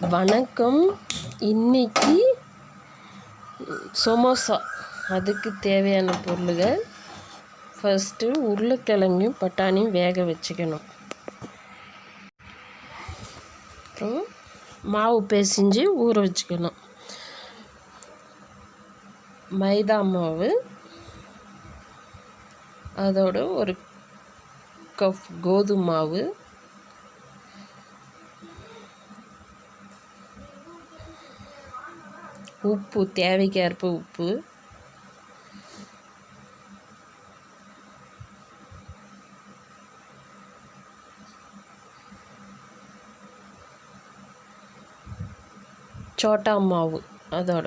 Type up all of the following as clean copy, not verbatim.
வணக்கம். இன்னைக்கு சமோசா அதுக்கு தேவையான பொருள்கள். ஃபஸ்ட்டு உருளைக்கிழங்கையும் பட்டாணியும் வேக வச்சுக்கணும். அப்புறம் மாவு பிசைஞ்சு ஊற வச்சுக்கணும். மைதா மாவு, அதோட ஒரு கப் கோதுமை மாவு, உப்பு தேவைக்கேற்ப உப்பு, சோட்டா மாவு அதோட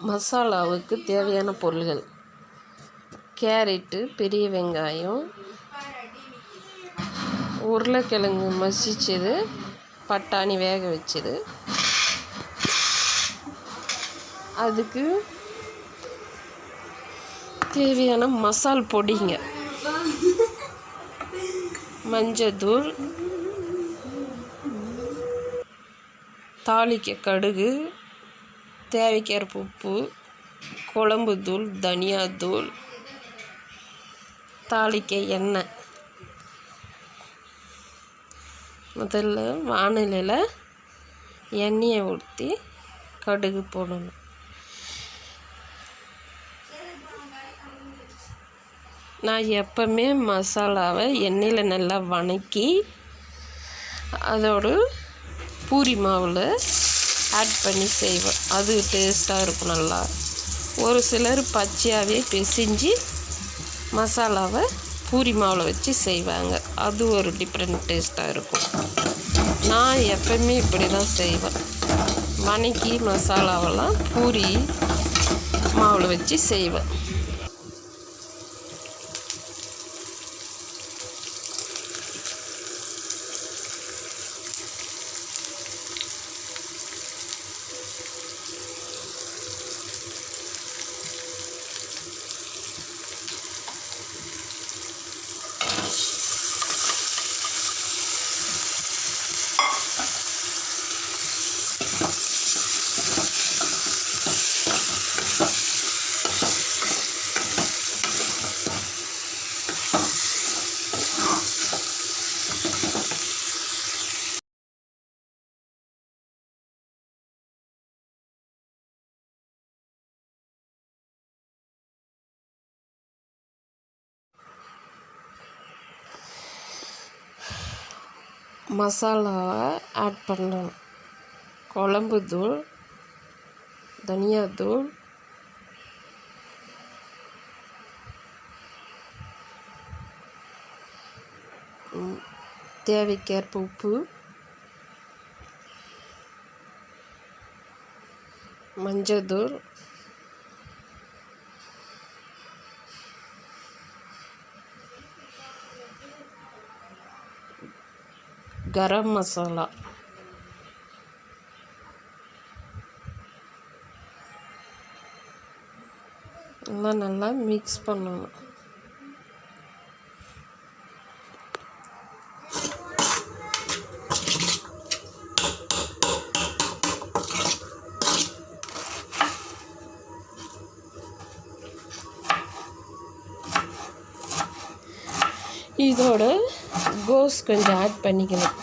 மசாலாவுக்கு தேவையான பொருள்கள்: கேரட்டு, பெரிய வெங்காயம், உருளைக்கிழங்கு மசிச்சது, பட்டாணி வேக வச்சது, அதுக்கு தேவையான மசால் பொடிங்க: மஞ்சத்தூள், தாளிக்க கடுகு, தேவைக்கேற்ப உப்பு, குழம்பு தூள், தனியாத்தூள், தாளிக்க எண்ணெய். முதல்ல வானிலையில் எண்ணெயை ஊற்றி கடுகு போடணும். நான் எப்பவுமே மசாலாவை எண்ணெயில் நல்லா வதக்கி அதோடு பூரி மாவில் ஆட் பண்ணி செய்வேன். அது டேஸ்ட்டாக இருக்கும் நல்லா. ஒரு சிலர் பச்சையாகவே பிசைஞ்சு மசாலாவை பூரி மாவில் வச்சு செய்வாங்க. அது ஒரு டிஃப்ரெண்ட் டேஸ்ட்டாக இருக்கும். நான் எப்பவுமே இப்படி தான் செய்வேன். வதக்கி மசாலாவெல்லாம் பூரி மாவில் வச்சு செய்வேன். மசாலாவை ஆட் பண்ணணும். குழம்பு தூள், தனியாத்தூள், தேவைக்கேற்ப உப்பு, மஞ்சள்தூள், கரம் மசாலா, எல்லாம் நல்லா மிக்ஸ் பண்ணணும். இதோட கோஸ் கொஞ்சம் ஆட் பண்ணிக்கணும்.